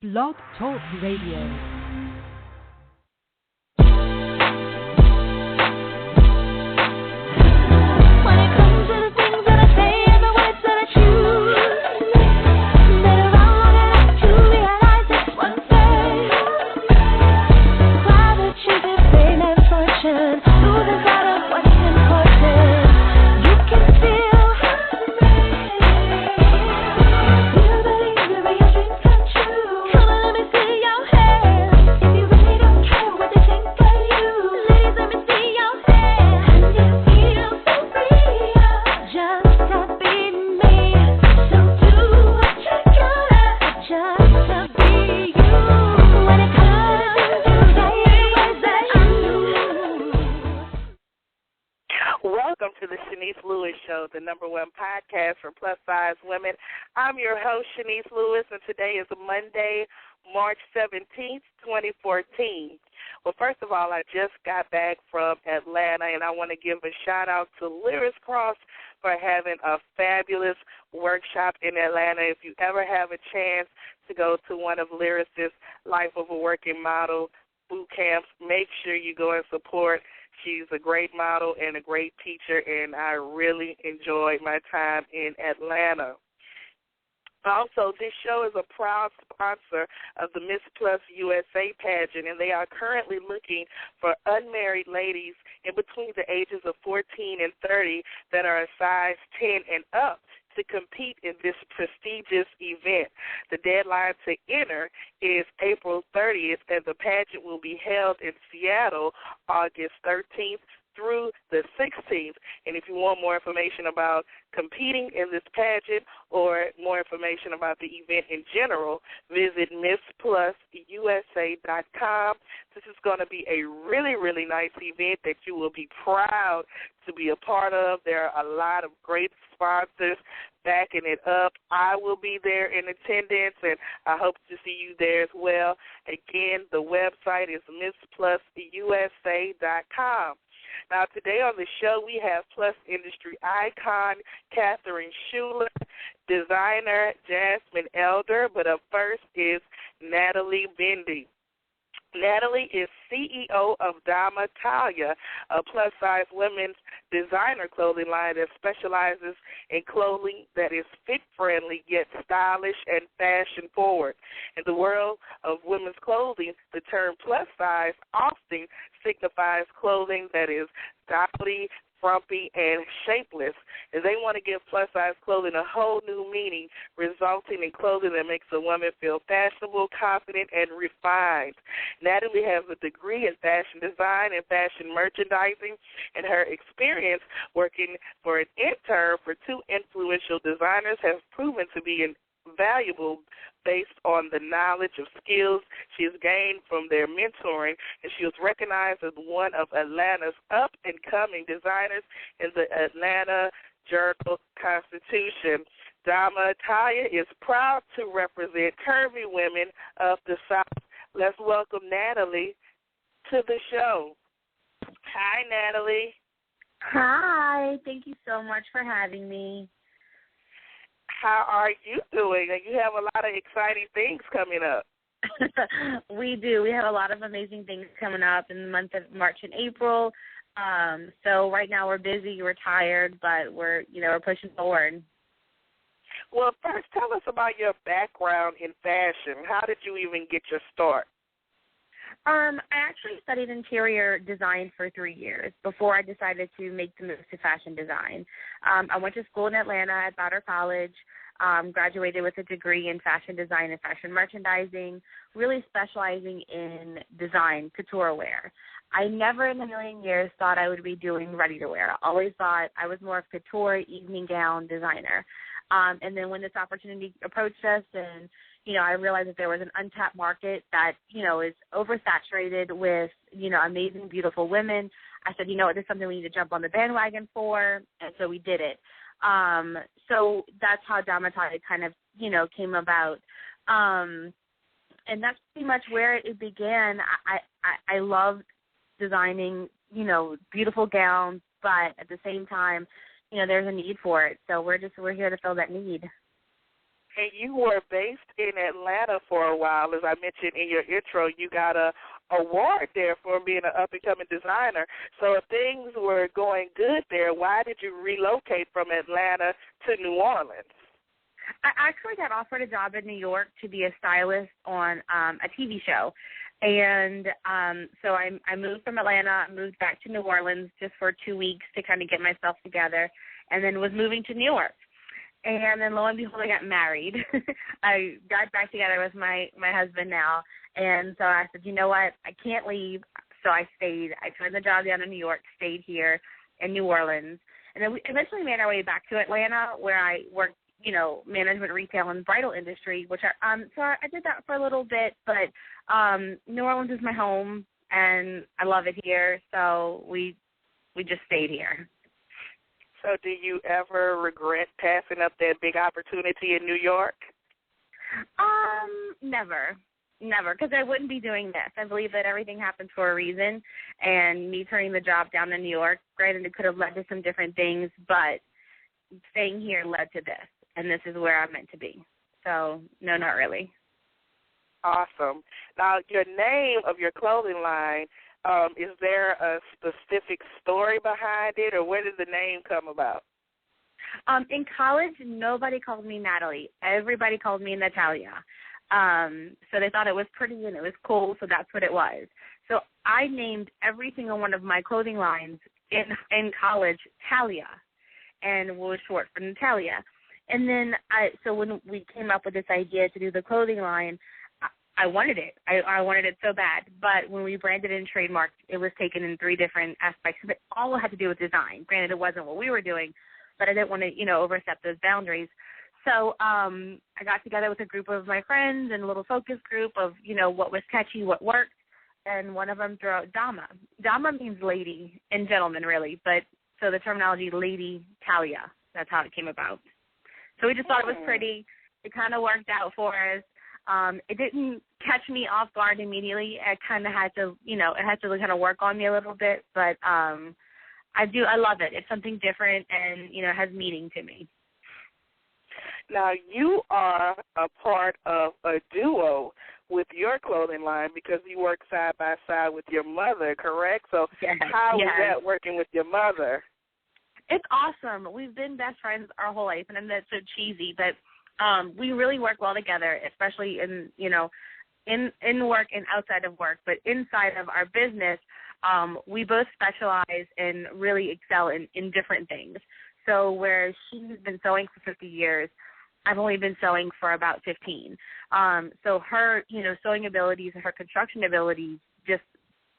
Blog Talk Radio. Welcome to the Chenese Lewis Show, the #1 podcast for plus-size women. I'm your host, Chenese Lewis, and today is Monday, March 17th, 2014. Well, first of all, I just got back from Atlanta, and I want to give a shout-out to Lyrics Cross for having a fabulous workshop in Atlanta. If you ever have a chance to go to one of Lyrics' Life of a Working Model boot camps, make sure you go and support. She's a great model and a great teacher, and I really enjoyed my time in Atlanta. Also, this show is a proud sponsor of the Miss Plus USA pageant, and they are currently looking for unmarried ladies in between the ages of 14 and 30 that are a size 10 and up to compete in this prestigious event. The deadline to enter is April 30th, and the pageant will be held in Seattle August 13th through the 16th. And if you want more information about competing in this pageant or more information about the event in general, visit MissPlusUSA.com. This is going to be a really, really nice event that you will be proud to be a part of. There are a lot of great sponsors backing it up. I will be there in attendance, and I hope to see you there as well. Again, the website is MissPlusUSA.com. Now, today on the show, we have Plus industry icon Catherine Schuller, designer Jasmine Elder, but up first is Natalie Bendy. Natalie is CEO of Dama Talya, a plus-size women's designer clothing line that specializes in clothing that is fit-friendly yet stylish and fashion-forward. In the world of women's clothing, the term plus-size often signifies clothing that is dowdy, frumpy, and shapeless. And they want to give plus-size clothing a whole new meaning, resulting in clothing that makes a woman feel fashionable, confident, and refined. Natalie has a degree in fashion design and fashion merchandising, and her experience working for an intern for two influential designers has proven to be invaluable based on the knowledge of skills she has gained from their mentoring, and she was recognized as one of Atlanta's up-and-coming designers in the Atlanta Journal-Constitution. Dama Talya is proud to represent curvy women of the South. Let's welcome Natalie to the show. Hi, Natalie. Hi. Thank you so much for having me. How are you doing? You have a lot of exciting things coming up. We do. We have a lot of amazing things coming up in the month of March and April. So right now we're busy, we're tired, but we're pushing forward. Well, first, tell us about your background in fashion. How did you even get your start? I actually studied interior design for 3 years before I decided to make the move to fashion design. I went to school in Atlanta at Bowder College, graduated with a degree in fashion design and fashion merchandising, really specializing in design, couture wear. I never in a million years thought I would be doing ready-to-wear. I always thought I was more of couture, evening gown designer. And then when this opportunity approached us and I realized that there was an untapped market that, is oversaturated with, amazing, beautiful women. I said, this is something we need to jump on the bandwagon for, and so we did it. So that's how Dama Talya kind of, came about. And that's pretty much where it began. I love designing, beautiful gowns, but at the same time, there's a need for it. So we're here to fill that need. And you were based in Atlanta for a while. As I mentioned in your intro, you got a award there for being an up-and-coming designer. So if things were going good there, why did you relocate from Atlanta to New Orleans? I actually got offered a job in New York to be a stylist on a TV show. And so I moved from Atlanta, moved back to New Orleans just for 2 weeks to kind of get myself together, and then was moving to New York. And then lo and behold, I got married. I got back together with my husband now. And so I said, you know what, I can't leave. So I stayed. I turned the job down in New York, stayed here in New Orleans. And then we eventually made our way back to Atlanta, where I worked, you know, management, retail, and bridal industry, which I did that for a little bit. But New Orleans is my home, and I love it here. So we just stayed here. So do you ever regret passing up that big opportunity in New York? Never, because I wouldn't be doing this. I believe that everything happens for a reason, and me turning the job down in New York, granted it could have led to some different things, but staying here led to this, and this is where I'm meant to be. So, no, not really. Awesome. Now, your name of your clothing line, is there a specific story behind it, or where did the name come about? In college, nobody called me Natalie. Everybody called me Natalia. So they thought it was pretty and it was cool, so that's what it was. So I named every single one of my clothing lines in college Talya, and was short for Natalia. And then so when we came up with this idea to do the clothing line, I wanted it. I wanted it so bad. But when we branded and trademarked, it was taken in 3 different aspects. It all had to do with design. Granted, it wasn't what we were doing, but I didn't want to, you know, overstep those boundaries. So I got together with a group of my friends and a little focus group of, you know, what was catchy, what worked, and one of them threw out Dama. Dama means lady and gentleman, really, but so the terminology Lady Talya, that's how it came about. So we just thought it was pretty. It kind of worked out for us. It didn't catch me off guard immediately. I kind of had to, you know, it had to kind of work on me a little bit, but I love it. It's something different and, you know, has meaning to me. Now, you are a part of a duo with your clothing line because you work side by side with your mother, correct? So how is that working with your mother? It's awesome. We've been best friends our whole life, and that's so cheesy, but we really work well together, especially in, you know, in work and outside of work. But inside of our business, we both specialize and really excel in different things. So whereas she's been sewing for 50 years, I've only been sewing for about 15. So her, you know, sewing abilities and her construction abilities just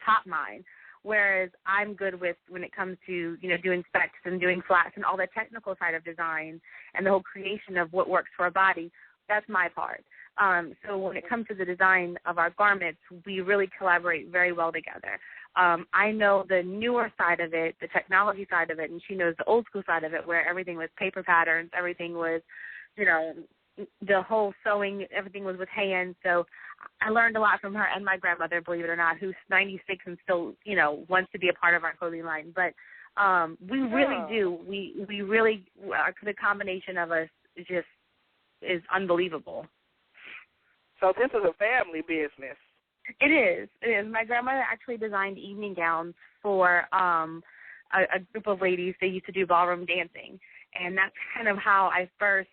top mine, whereas I'm good with when it comes to, you know, doing specs and doing flats and all the technical side of design and the whole creation of what works for a body. That's my part. So when it comes to the design of our garments, we really collaborate very well together. I know the newer side of it, the technology side of it, and she knows the old school side of it where everything was paper patterns, everything was, you know, the whole sewing, everything was with hands. So I learned a lot from her and my grandmother, believe it or not, who's 96 and still, you know, wants to be a part of our clothing line. But we really do. We really, the combination of us is unbelievable. So this is a family business. It is. My grandmother actually designed evening gowns for a group of ladies. They used to do ballroom dancing. And that's kind of how I first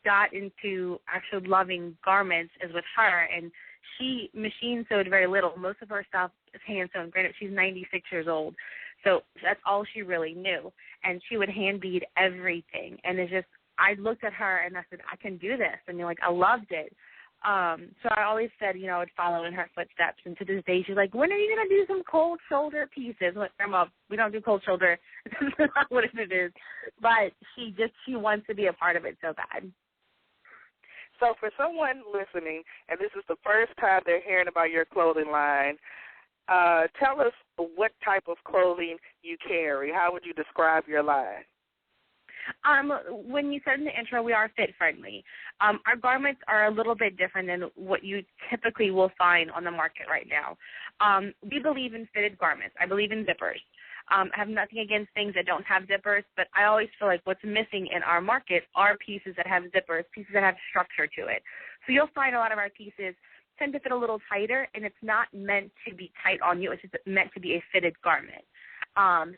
got into actually loving garments is with her. And she machine sewed very little. Most of her stuff is hand sewn. Granted, she's 96 years old. So that's all she really knew. And she would hand bead everything. And it's just, I looked at her and I said, I can do this. And you're like, I loved it. So I always said, you know, I would follow in her footsteps. And to this day, she's like, when are you going to do some cold shoulder pieces? I'm like, Grandma, we don't do cold shoulder. That's not what it is. But she wants to be a part of it so bad. So for someone listening, and this is the first time they're hearing about your clothing line, tell us what type of clothing you carry. How would you describe your line? When you said in the intro, we are fit-friendly. Our garments are a little bit different than what you typically will find on the market right now. We believe in fitted garments. I believe in zippers. I have nothing against things that don't have zippers, but I always feel like what's missing in our market are pieces that have zippers, pieces that have structure to it. So you'll find a lot of our pieces tend to fit a little tighter, and it's not meant to be tight on you. It's just meant to be a fitted garment.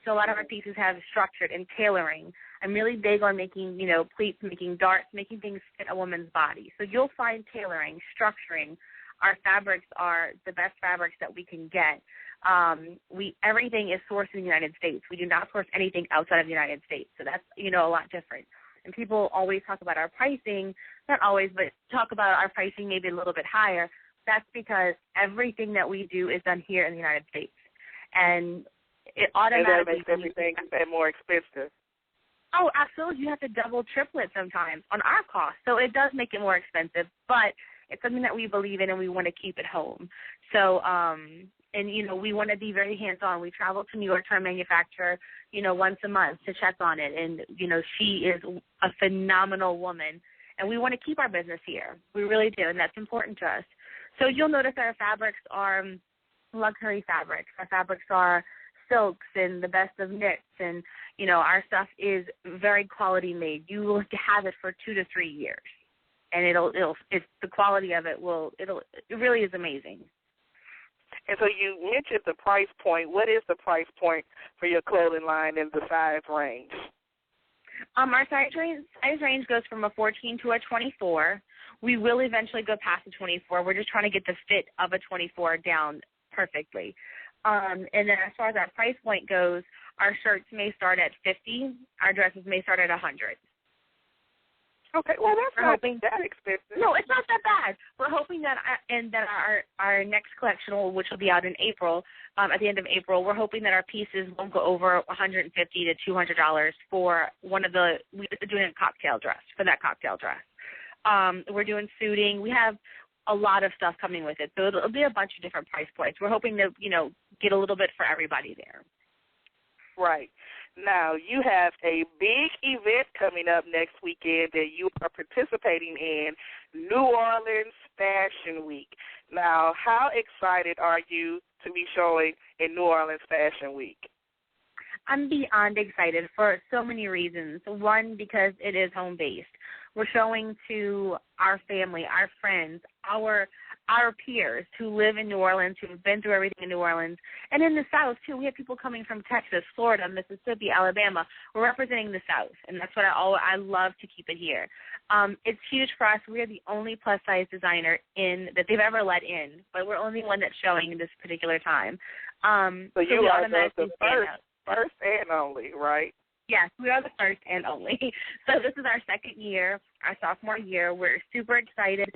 So a lot of our pieces have structured and tailoring. I'm really big on making, pleats, making darts, making things fit a woman's body. So you'll find tailoring, structuring. Our fabrics are the best fabrics that we can get. Everything is sourced in the United States. We do not source anything outside of the United States. So that's, a lot different. And people always talk about our pricing, not always, but talk about our pricing maybe a little bit higher. That's because everything that we do is done here in the United States. And it automatically makes everything more expensive. Oh, absolutely. You have to double, triple it sometimes on our cost. So it does make it more expensive, but it's something that we believe in and we want to keep at home. So, we want to be very hands-on. We travel to New York to our manufacturer, once a month to check on it. And, she is a phenomenal woman. And we want to keep our business here. We really do, and that's important to us. So you'll notice our fabrics are luxury fabrics. Our fabrics are silks and the best of knits, and our stuff is very quality made. You will have it for 2 to 3 years, and it's the quality of it it really is amazing. And so you mentioned the price point. What is the price point for your clothing line and the size range? Our size range goes from a 14 to a 24. We will eventually go past the 24. We're just trying to get the fit of a 24 down perfectly. And then as far as our price point goes, our shirts may start at $50. Our dresses may start at $100. Okay, well, that's not that expensive. No, it's not that bad. We're hoping that our next collection, which will be out in April, at the end of April, we're hoping that our pieces won't go over $150 to $200 for we're doing a cocktail dress, for that cocktail dress. We're doing suiting. We have a lot of stuff coming with it. So it'll be a bunch of different price points. We're hoping to, get a little bit for everybody there. Right. Now, you have a big event coming up next weekend that you are participating in, New Orleans Fashion Week. Now, how excited are you to be showing in New Orleans Fashion Week? I'm beyond excited for so many reasons. One, because it is home-based. We're showing to our family, our friends, our peers who live in New Orleans, who have been through everything in New Orleans. And in the South, too, we have people coming from Texas, Florida, Mississippi, Alabama. We're representing the South, and that's what I love to keep it here. It's huge for us. We are the only plus-size designer that they've ever let in, but we're only one that's showing this particular time. So you are the first and only, right? Yes, we are the first and only. So this is our second year, our sophomore year. We're super excited.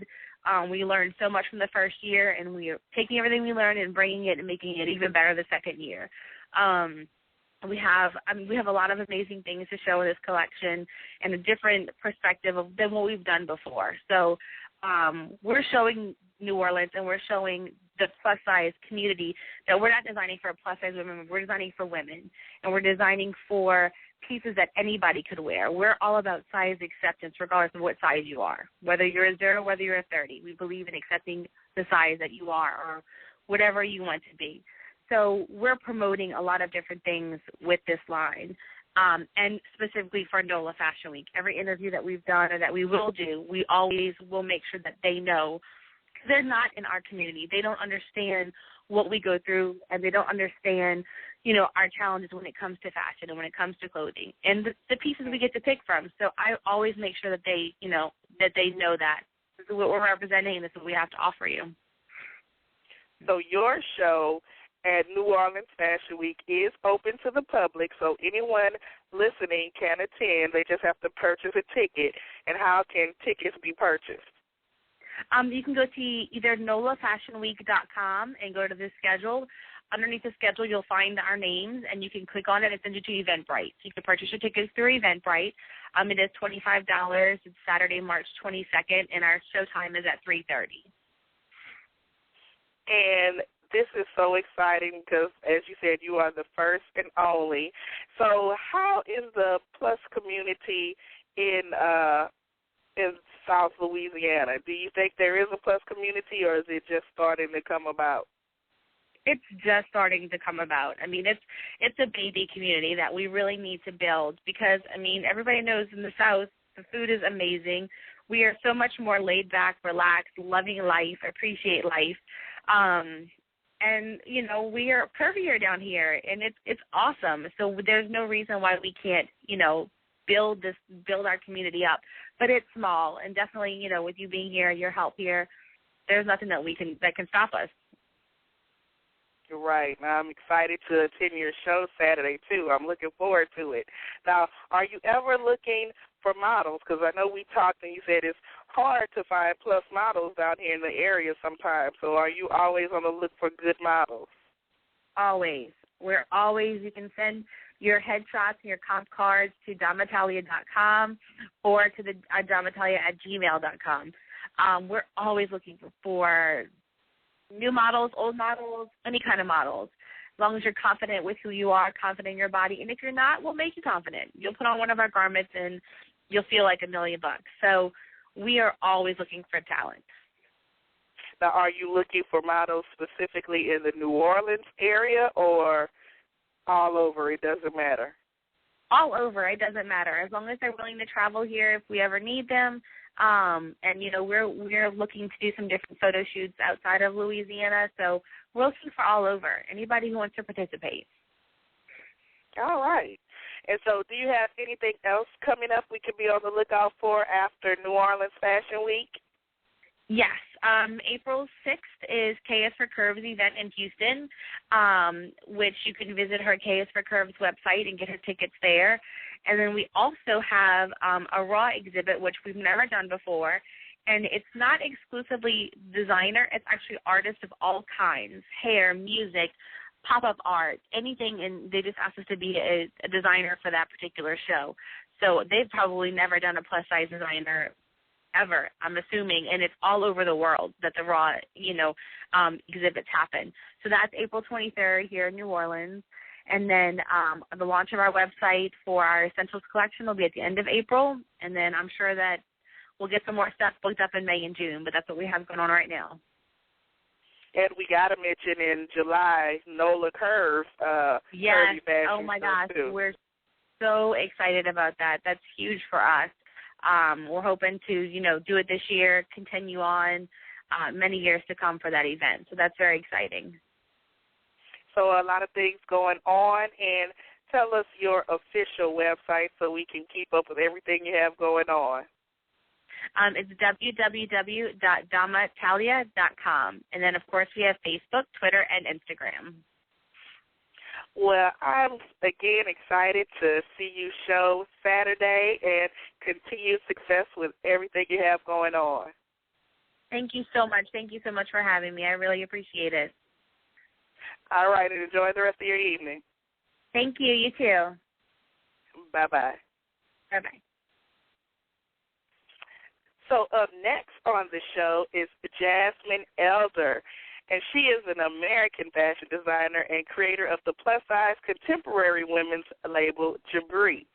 We learned so much from the first year, and we are taking everything we learned and bringing it and making it even better the second year. We have a lot of amazing things to show in this collection and a different perspective than what we've done before. So we're showing New Orleans and we're showing the plus-size community that we're not designing for plus-size women, we're designing for women, and we're designing for pieces that anybody could wear. We're all about size acceptance regardless of what size you are, whether you're a 0, whether you're a 30. We believe in accepting the size that you are or whatever you want to be. So we're promoting a lot of different things with this line, and specifically for NOLA Fashion Week. Every interview that we've done or that we will do, we always will make sure that they know. They're not in our community. They don't understand what we go through, and they don't understand, our challenges when it comes to fashion and when it comes to clothing and the pieces we get to pick from. So I always make sure that they, that they know that this is what we're representing and this is what we have to offer you. So your show at New Orleans Fashion Week is open to the public, so anyone listening can attend. They just have to purchase a ticket. And how can tickets be purchased? You can go to either nolafashionweek.com and go to the schedule. Underneath the schedule, you'll find our names, and you can click on it and send you to Eventbrite. So you can purchase your tickets through Eventbrite. It is $25. It's Saturday, March 22nd, and our show time is at 3:30. And this is so exciting because, as you said, you are the first and only. So how is the plus community in South Louisiana? Do you think there is a plus community, or is it just starting to come about? it's just starting to come about. I mean, it's a baby community that we really need to build because, I mean, everybody knows in the South the food is amazing. We are so much more laid back, relaxed, loving life, appreciate life. And, you know, we are curvier down here, and it's awesome. So there's no reason why we can't, you know, build our community up. But it's small, and definitely, you know, with you being here, your help here, there's nothing that can stop us. You're right. Now, I'm excited to attend your show Saturday, too. I'm looking forward to it. Now, are you ever looking for models? Because I know we talked and you said it's hard to find plus models down here in the area sometimes. So are you always on the look for good models? Always. You can send your headshots and your comp cards to damatalya.com or to the damatalya@gmail.com. We're always looking for new models, old models, any kind of models. As long as you're confident with who you are, confident in your body. And if you're not, we'll make you confident. You'll put on one of our garments and you'll feel like $1 million. So we are always looking for talent. Now, are you looking for models specifically in the New Orleans area or all over? It doesn't matter. All over. It doesn't matter. As long as they're willing to travel here if we ever need them. And, you know, we're looking to do some different photo shoots outside of Louisiana. So we're looking for all over, anybody who wants to participate. All right. And so do you have anything else coming up we could be on the lookout for after New Orleans Fashion Week? Yes. April 6th is KS for Curves event in Houston, which you can visit her KS for Curves website and get her tickets there. And then we also have a raw exhibit, which we've never done before. And it's not exclusively designer. It's actually artists of all kinds, hair, music, pop-up art, anything. And they just asked us to be a designer for that particular show. So they've probably never done a plus-size designer ever, I'm assuming, and it's all over the world that the raw, you know, exhibits happen. So that's April 23rd here in New Orleans. And then the launch of our website for our Essentials collection will be at the end of April. And then I'm sure that we'll get some more stuff booked up in May and June, but that's what we have going on right now. And we got to mention in July, Nola Curve. Yes. Curvy fashion Oh, my gosh. Too. We're so excited about that. That's huge for us. We're hoping to, you know, do it this year, continue on many years to come for that event. So that's very exciting. So a lot of things going on. And tell us your official website so we can keep up with everything you have going on. It's www.damatalya.com. And then, of course, we have Facebook, Twitter, and Instagram. Well, I'm, again, excited to see you show Saturday and continued success with everything you have going on. Thank you so much. Thank you so much for having me. I really appreciate it. All right, and enjoy the rest of your evening. Thank you. You too. Bye-bye. Bye-bye. So up next on the show is Jasmine Elder, and she is an American fashion designer and creator of the plus-size contemporary women's label, JIBRI.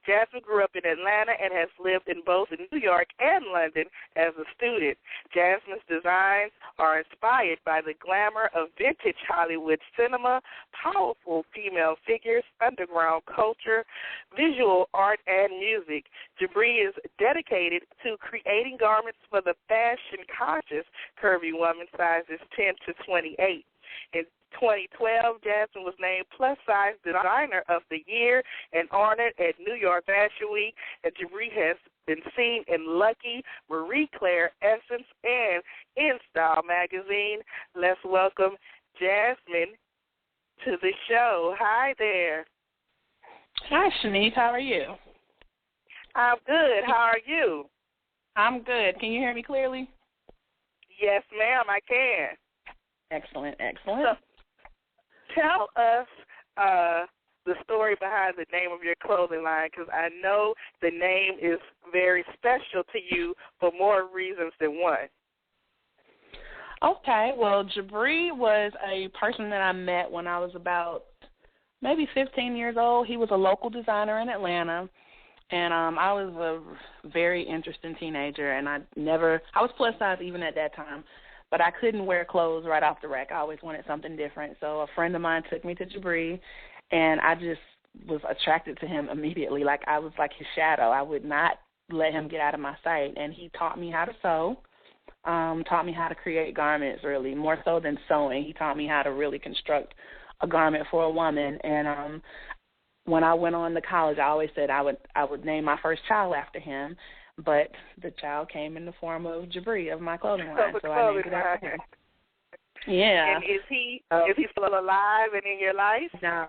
Jasmine grew up in Atlanta and has lived in both New York and London as a student. Jasmine's designs are inspired by the glamour of vintage Hollywood cinema, powerful female figures, underground culture, visual art, and music. JIBRI is dedicated to creating garments for the fashion-conscious curvy woman sizes 10 to 28. In 2012, Jasmine was named Plus Size Designer of the Year and honored at New York Fashion Week. And JIBRI has been seen in Lucky, Marie Claire, Essence, and In Style magazine. Let's welcome Jasmine to the show. Hi there. Hi, Chenese. How are you? I'm good. How are you? I'm good. Can you hear me clearly? Yes, ma'am, I can. Excellent, excellent. So, tell us the story behind the name of your clothing line, because I know the name is very special to you for more reasons than one. Okay, well, JIBRI was a person that I met when I was about maybe 15 years old. He was a local designer in Atlanta, and I was a very interesting teenager, and I was plus size even at that time. but I couldn't wear clothes right off the rack. I always wanted something different. So a friend of mine took me to JIBRI, and I just was attracted to him immediately. Like I was like his shadow. I would not let him get out of my sight. And he taught me how to sew, taught me how to create garments, really, more so than sewing. He taught me how to really construct a garment for a woman. And when I went on to college, I always said I would name my first child after him, but the child came in the form of JIBRI, of my clothing line, so I named it after him. Yeah. And is he still alive and in your life? No,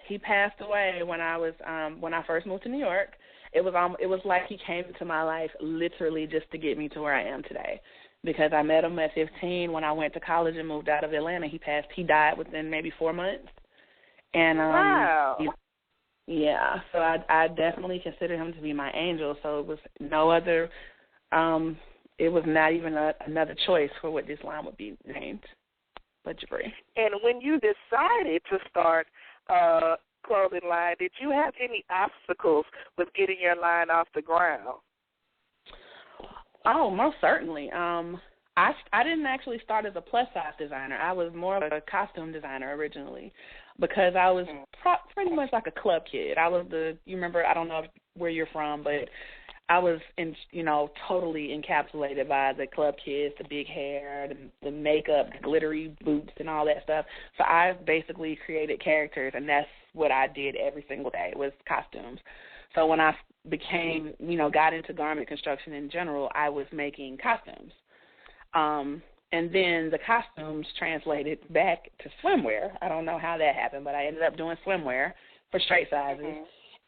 he passed away when I first moved to New York. It was like he came into my life literally just to get me to where I am today, because I met him at 15 when I went to college and moved out of Atlanta. He died within maybe 4 months, and wow. Yeah, so I definitely consider him to be my angel. So it was no other. It was not even another choice for what this line would be named, but JIBRI. And when you decided to start a clothing line, did you have any obstacles with getting your line off the ground? Oh, most certainly. I didn't actually start as a plus-size designer. I was more of a costume designer originally, because I was pretty much like a club kid. I was you remember, I don't know where you're from, but I was, totally encapsulated by the club kids, the big hair, the makeup, the glittery boots, and all that stuff. So I basically created characters, and that's what I did every single day, was costumes. So when I got into garment construction in general, I was making costumes. And then the costumes translated back to swimwear. I don't know how that happened, but I ended up doing swimwear for straight sizes.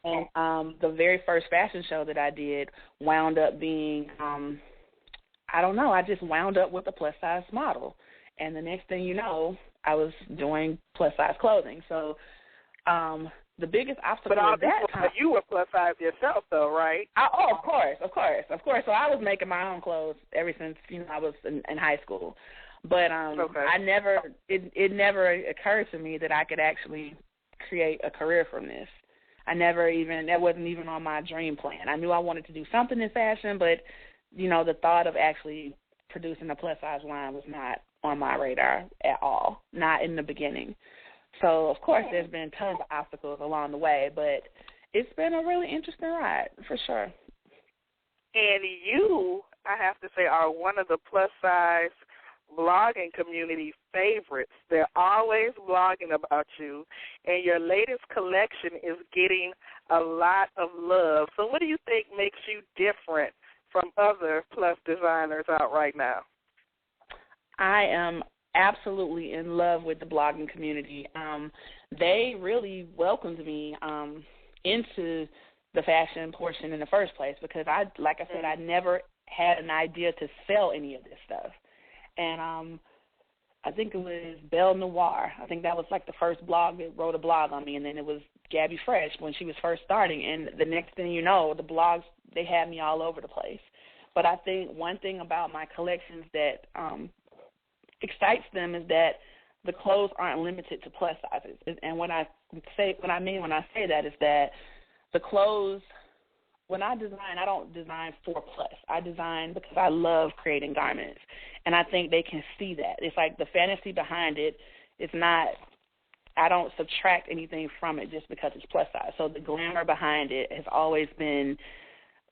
Mm-hmm. And the very first fashion show that I did wound up being, I just wound up with a plus-size model. And the next thing you know, I was doing plus-size clothing. So the biggest obstacle at that time. You were plus size yourself, though, right? Of course. So I was making my own clothes ever since I was in high school, but it never occurred to me that I could actually create a career from this. That wasn't even on my dream plan. I knew I wanted to do something in fashion, but the thought of actually producing a plus size line was not on my radar at all, not in the beginning. So, of course, there's been tons of obstacles along the way, but it's been a really interesting ride, for sure. And you, I have to say, are one of the plus-size blogging community favorites. They're always blogging about you, and your latest collection is getting a lot of love. So what do you think makes you different from other plus designers out right now? I am absolutely in love with the blogging community. They really welcomed me into the fashion portion in the first place, because I never had an idea to sell any of this stuff. And I think it was Belle Noire. I think that was like the first blog that wrote a blog on me, and then it was Gabby Fresh when she was first starting. And the next thing you know, the blogs, they had me all over the place. But I think one thing about my collections that excites them is that the clothes aren't limited to plus sizes. And what I mean when I say that is that the clothes, when I design, I don't design for plus. I design because I love creating garments, and I think they can see that. It's like the fantasy behind it is not, I don't subtract anything from it just because it's plus size. So the glamour behind it has always been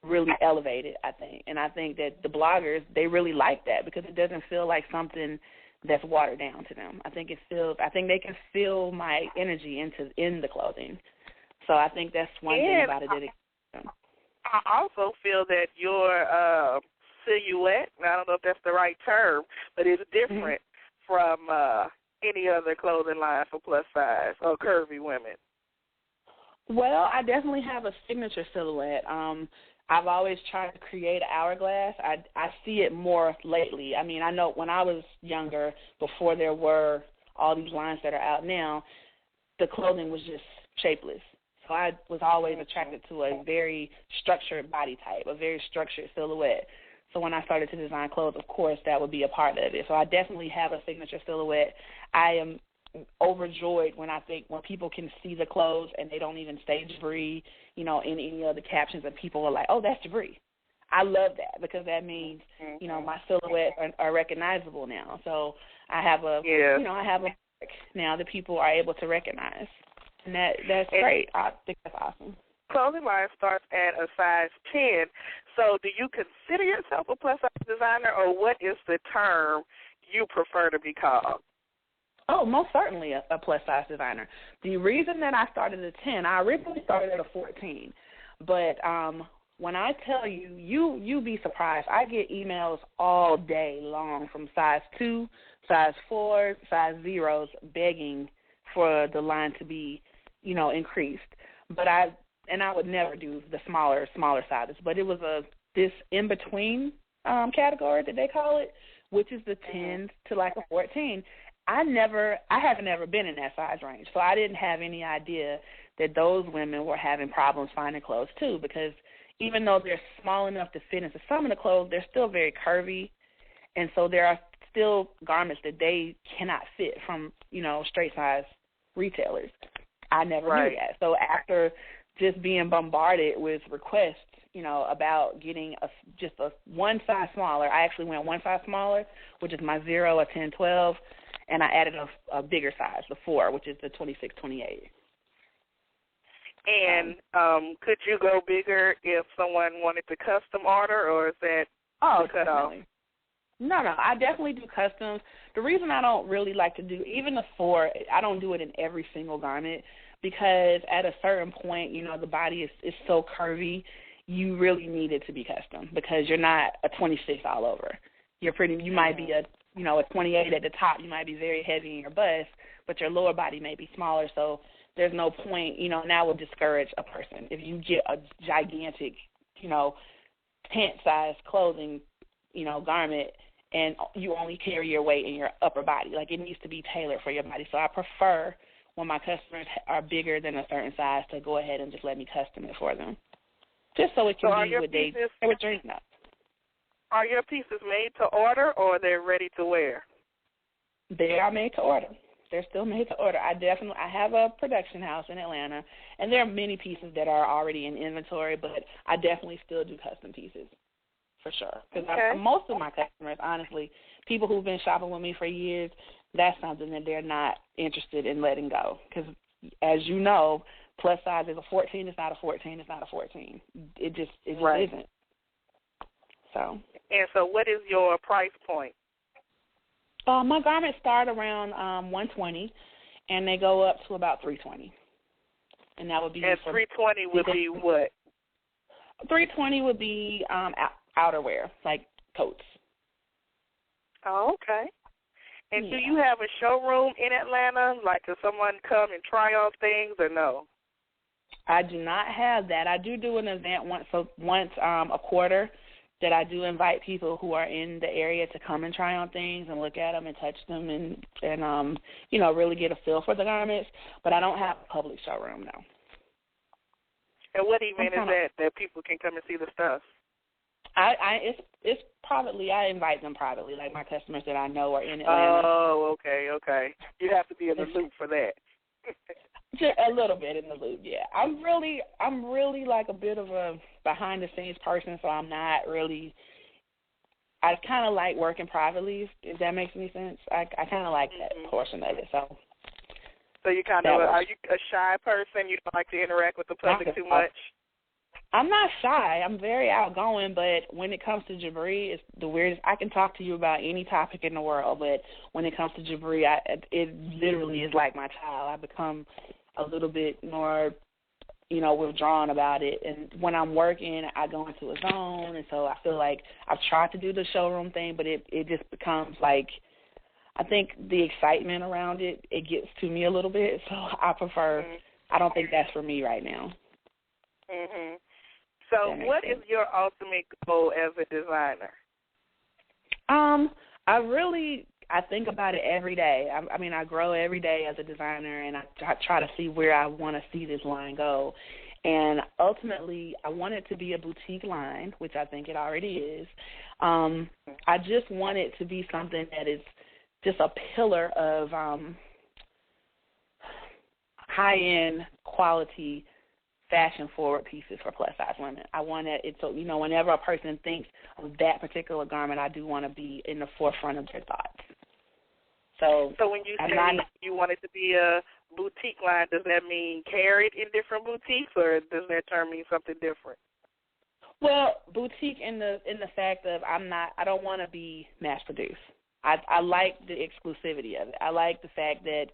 really elevated, I think. And I think that the bloggers, they really like that, because it doesn't feel like something that's watered down to them. I think they can feel my energy in the clothing. So I think that's one thing about it. I also feel that your silhouette, I don't know if that's the right term, but it's different from any other clothing line for plus size or curvy women. Well, I definitely have a signature silhouette. I've always tried to create an hourglass. I see it more lately. I mean, I know when I was younger, before there were all these lines that are out now, the clothing was just shapeless. So I was always attracted to a very structured body type, a very structured silhouette. So when I started to design clothes, of course, that would be a part of it. So I definitely have a signature silhouette. I am overjoyed when people can see the clothes and they don't even say JIBRI, in any of the captions, and people are like, oh, that's JIBRI. I love that because that means, you know, my silhouettes are recognizable now. So I have a, you know, I have a look now that people are able to recognize. And that's great. I think that's awesome. Clothing line starts at a size 10. So do you consider yourself a plus-size designer, or what is the term you prefer to be called? Oh, most certainly a plus-size designer. The reason that I started at 10, I originally started at a 14. But when I tell you, you'll be surprised. I get emails all day long from size 2, size 4, size 0s begging for the line to be, you know, increased. But I would never do the smaller sizes. But it was this in-between category that they call it, which is the 10 to like a 14. I haven't ever been in that size range, so I didn't have any idea that those women were having problems finding clothes too, because even though they're small enough to fit into some of the clothes, they're still very curvy, and so there are still garments that they cannot fit from, you know, straight size retailers. I never knew that. So after just being bombarded with requests, you know, about getting just a one size smaller, I actually went one size smaller, which is my 0, a 10, 12, and I added a bigger size, the 4, which is the 26, 28. And could you go bigger if someone wanted to custom order, or is that cut off? No, I definitely do customs. The reason I don't really like to do even the 4, I don't do it in every single garment, because at a certain point, you know, the body is so curvy, you really need it to be custom, because you're not a 26 all over. You might be a 28 at the top. You might be very heavy in your bust, but your lower body may be smaller, so there's no point, you know, and that will discourage a person. If you get a gigantic, you know, pant-sized clothing, you know, garment, and you only carry your weight in your upper body, like it needs to be tailored for your body. So I prefer when my customers are bigger than a certain size to go ahead and just let me custom it for them, just so it can be what they were dreaming of. Are your pieces made to order, or they're ready to wear? They are made to order. They're still made to order. I have a production house in Atlanta, and there are many pieces that are already in inventory, but I definitely still do custom pieces, for sure. Because most of my customers, honestly, people who've been shopping with me for years, that's something that they're not interested in letting go. Because, as you know, plus size is a 14. It's not a 14. It's not a 14. It just isn't. So. And so what is your price point? My garments start around $120, and they go up to about $320. And that would be. And $320 would be what? $320 would be outerwear, like coats. Oh, okay. And do you have a showroom in Atlanta? Like, does someone come and try on things, or no? I do not have that. I do an event once a quarter, that I do invite people who are in the area to come and try on things and look at them and touch them and you know, really get a feel for the garments. But I don't have a public showroom, no. And what event is that people can come and see the stuff? It's privately. I invite them privately, like my customers that I know are in Atlanta. Oh, okay. You have to be in the loop for that. Just a little bit in the loop, yeah. I'm really like a bit of a behind the scenes person, so I'm not really. I kind of like working privately, if that makes any sense. I kind of like that portion of it. So you kind of are you a shy person? You don't like to interact with the public too much? I'm not shy. I'm very outgoing, but when it comes to JIBRI, it's the weirdest. I can talk to you about any topic in the world, but when it comes to JIBRI, it literally is like my child. I become a little bit more, you know, withdrawn about it. And when I'm working, I go into a zone, and so I feel like I've tried to do the showroom thing, but it just becomes like, I think the excitement around it gets to me a little bit, so I prefer, I don't think that's for me right now. Mm-hmm. So what is your ultimate goal as a designer? I think about it every day. I mean, I grow every day as a designer, and I try to see where I want to see this line go. And ultimately, I want it to be a boutique line, which I think it already is. I just want it to be something that is just a pillar of high-end quality fashion-forward pieces for plus-size women. I want it so, you know, whenever a person thinks of that particular garment, I do want to be in the forefront of their thoughts. So when you say you want it to be a boutique line, does that mean carried in different boutiques, or does that term mean something different? Well, boutique in the fact of I don't want to be mass-produced. I like the exclusivity of it. I like the fact that,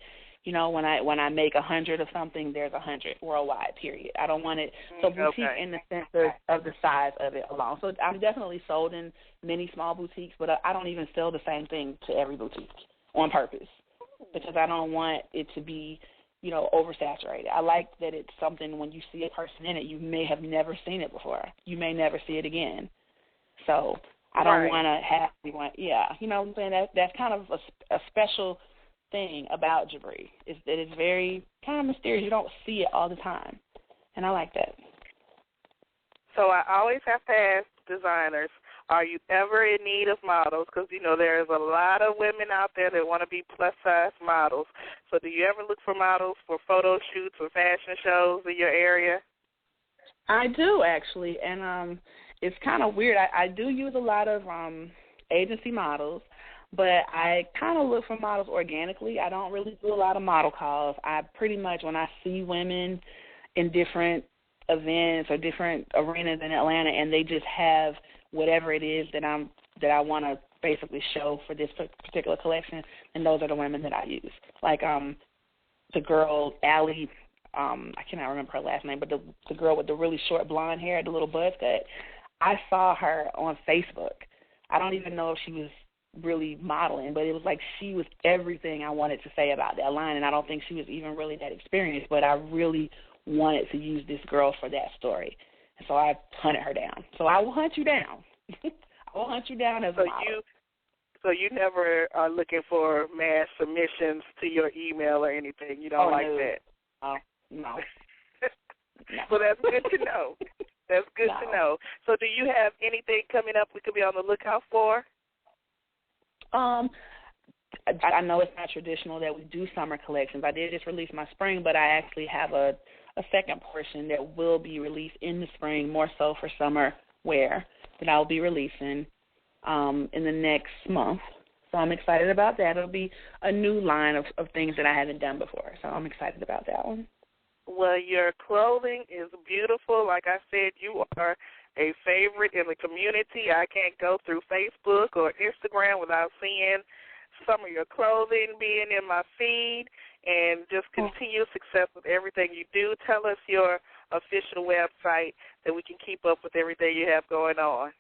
you know, when I make 100 of something, there's 100 worldwide, period. I don't want it so boutique in the sense of the size of it alone. So I'm definitely sold in many small boutiques, but I don't even sell the same thing to every boutique on purpose because I don't want it to be, you know, oversaturated. I like that it's something when you see a person in it, you may have never seen it before. You may never see it again. So I don't want to have anyone, you know what I'm saying? That's kind of a special thing about JIBRI is that it's very kind of mysterious. You don't see it all the time, and I like that. So I always have to ask designers, are you ever in need of models? Because, you know, there's a lot of women out there that want to be plus-size models. So do you ever look for models for photo shoots or fashion shows in your area? I do, actually, and it's kind of weird. I do use a lot of agency models, but I kind of look for models organically. I don't really do a lot of model calls. I pretty much, when I see women in different events or different arenas in Atlanta and they just have whatever it is that I want to basically show for this particular collection, and those are the women that I use. Like the girl, Allie, I cannot remember her last name, but the girl with the really short blonde hair, the little buzz cut, I saw her on Facebook. I don't even know if she was really modeling, but it was like she was everything I wanted to say about that line, and I don't think she was even really that experienced, but I really wanted to use this girl for that story. And so I hunted her down. So I will hunt you down. I will hunt you down as a model. So you never are looking for mass submissions to your email or anything? You don't that? No. Well, that's good to know. That's good to know. So do you have anything coming up we could be on the lookout for? I know it's not traditional that we do summer collections. I did just release my spring, but I actually have a second portion that will be released in the spring, more so for summer wear, that I'll be releasing in the next month. So I'm excited about that. It'll be a new line of things that I haven't done before, so I'm excited about that one. Well, your clothing is beautiful. Like I said, you are a favorite in the community. I can't go through Facebook or Instagram without seeing some of your clothing being in my feed, and just continued success with everything you do. Tell us your official website that we can keep up with everything you have going on.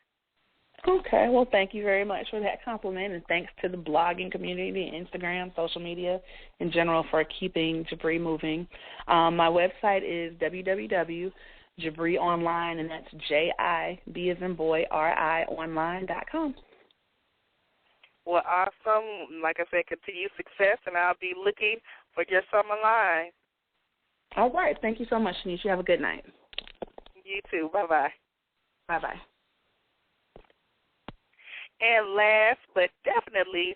Okay. Well, thank you very much for that compliment, and thanks to the blogging community, Instagram, social media in general for keeping JIBRI moving. My website is www.JIBRI online, and that's JIB as in boy, RI online.com. Well, awesome. Like I said, continued success, and I'll be looking for your summer line. All right. Thank you so much, Shanice. You have a good night. You too. Bye-bye. Bye-bye. And last but definitely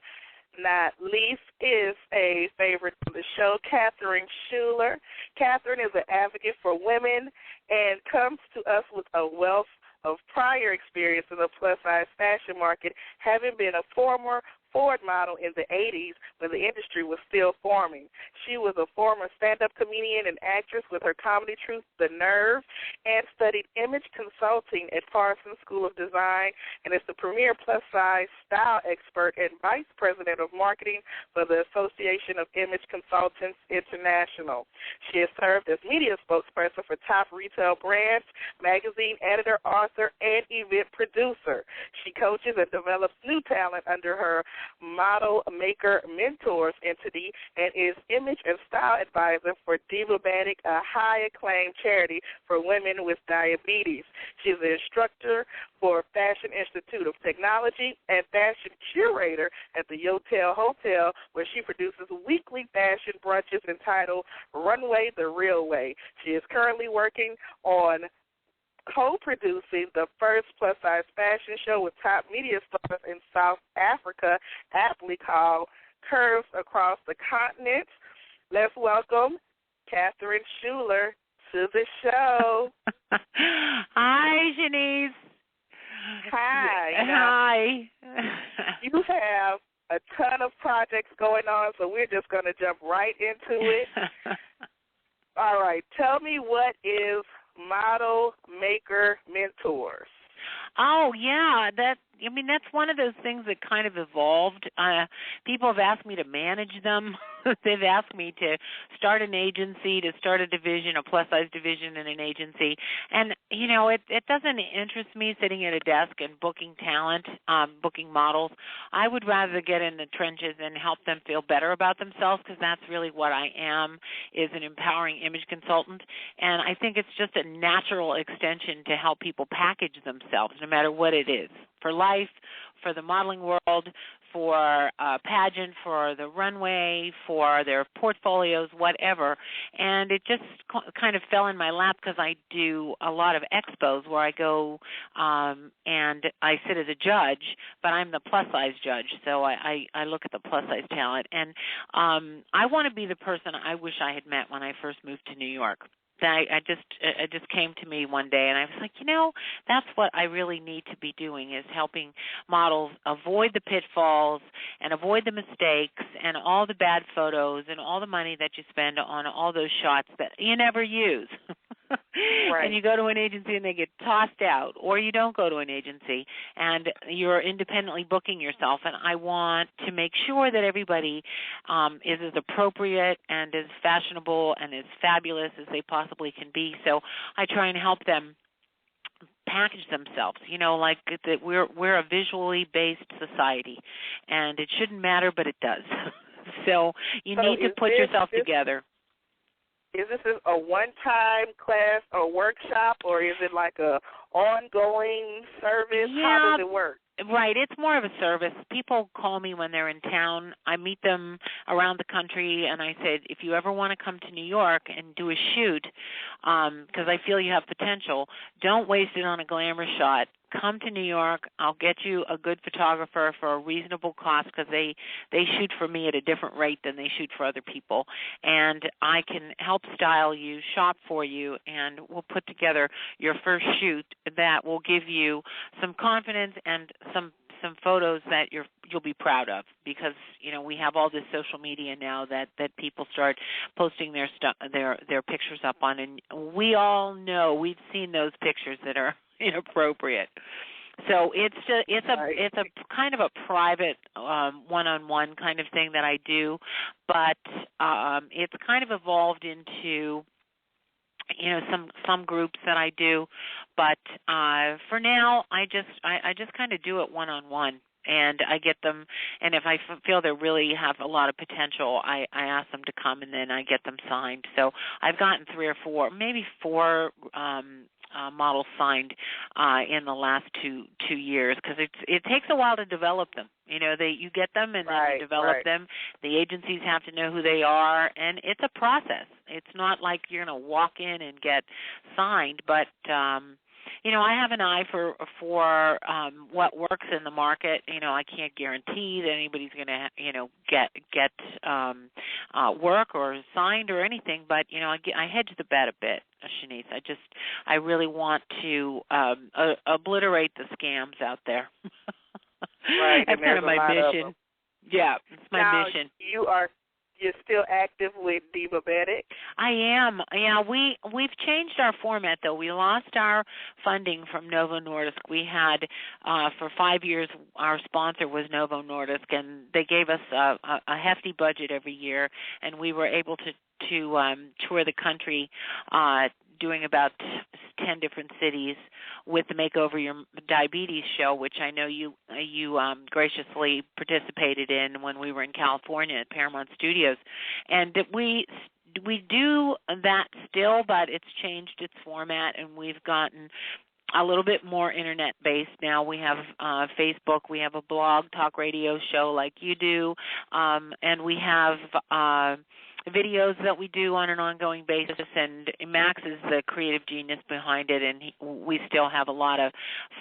not least is a favorite of the show, Catherine Schuller. Catherine is an advocate for women and comes to us with a wealth of prior experience in the plus-size fashion market, having been a former Ford model in the 80s when the industry was still forming. She was a former stand-up comedian and actress with her comedy troupe, The Nerve, and studied image consulting at Parsons School of Design, and is the premier plus-size style expert and vice president of marketing for the Association of Image Consultants International. She has served as media spokesperson for top retail brands, magazine editor, author, and event producer. She coaches and develops new talent under her Model Maker Mentors entity and is image and style advisor for Divabatic, a high-acclaimed charity for women with diabetes. She is an instructor for Fashion Institute of Technology and Fashion Curator at the Yotel Hotel, where she produces weekly fashion brunches entitled Runway the Real Way. She is currently working on co-producing the first plus-size fashion show with top media stars in South Africa, aptly called Curves Across the Continent. Let's welcome Catherine Schuller to the show. Hi, Chenese. Hi. Hi. You have a ton of projects going on, so we're just going to jump right into it. All right. Tell me, what is Model Maker Mentors? Oh, yeah, that's one of those things that kind of evolved. People have asked me to manage them. They've asked me to start an agency, to start a division, a plus-size division in an agency. And, it doesn't interest me sitting at a desk and booking talent, booking models. I would rather get in the trenches and help them feel better about themselves, because that's really what I am, is an empowering image consultant. And I think it's just a natural extension to help people package themselves, no matter what it is, for life, for the modeling world, for a pageant, for the runway, for their portfolios, whatever. And it just kind of fell in my lap because I do a lot of expos where I go and I sit as a judge, but I'm the plus-size judge, so I look at the plus-size talent. And I want to be the person I wish I had met when I first moved to New York. It just came to me one day, and I was like, that's what I really need to be doing, is helping models avoid the pitfalls and avoid the mistakes and all the bad photos and all the money that you spend on all those shots that you never use. Right. And you go to an agency and they get tossed out, or you don't go to an agency and you're independently booking yourself. And I want to make sure that everybody is as appropriate and as fashionable and as fabulous as they possibly can be. So I try and help them package themselves, like that we're a visually based society, and it shouldn't matter, but it does. So you need to put yourself together. Is this a one-time class or workshop, or is it like a ongoing service? Yeah, how does it work? Right. It's more of a service. People call me when they're in town. I meet them around the country, and I said, if you ever want to come to New York and do a shoot, because I feel you have potential, don't waste it on a glamour shot. Come to New York. I'll get you a good photographer for a reasonable cost, because they shoot for me at a different rate than they shoot for other people. And I can help style you, shop for you, and we'll put together your first shoot that will give you some confidence and some photos that you'll be proud of, because we have all this social media now that people start posting their pictures up on, and we all know, we've seen those pictures that are inappropriate. So it's a kind of a private one-on-one kind of thing that I do, but it's kind of evolved into some groups that I do, but for now I just kind of do it one-on-one, and I get them, and if I feel they really have a lot of potential, I ask them to come, and then I get them signed. So I've gotten 3 or 4, maybe 4 models signed in the last two years, because it takes a while to develop them. You get them and then you develop them. The agencies have to know who they are, and it's a process. It's not like you're going to walk in and get signed, but I have an eye for what works in the market. I can't guarantee that anybody's going to get work or signed or anything, but I hedge the bet a bit, Chenese. I really want to obliterate the scams out there. Right, that's kind of my mission. Yeah, it's my mission. You're still active with Divabetic? I am. Yeah, we've changed our format, though. We lost our funding from Novo Nordisk. We had, for 5 years, our sponsor was Novo Nordisk, and they gave us a hefty budget every year, and we were able to tour the country doing about 10 different cities with the Makeover Your Diabetes show, which I know you graciously participated in when we were in California at Paramount Studios. And we do that still, but it's changed its format, and we've gotten a little bit more internet-based now. We have Facebook, we have a blog talk radio show like you do, and we have videos that we do on an ongoing basis, and Max is the creative genius behind it, and we still have a lot of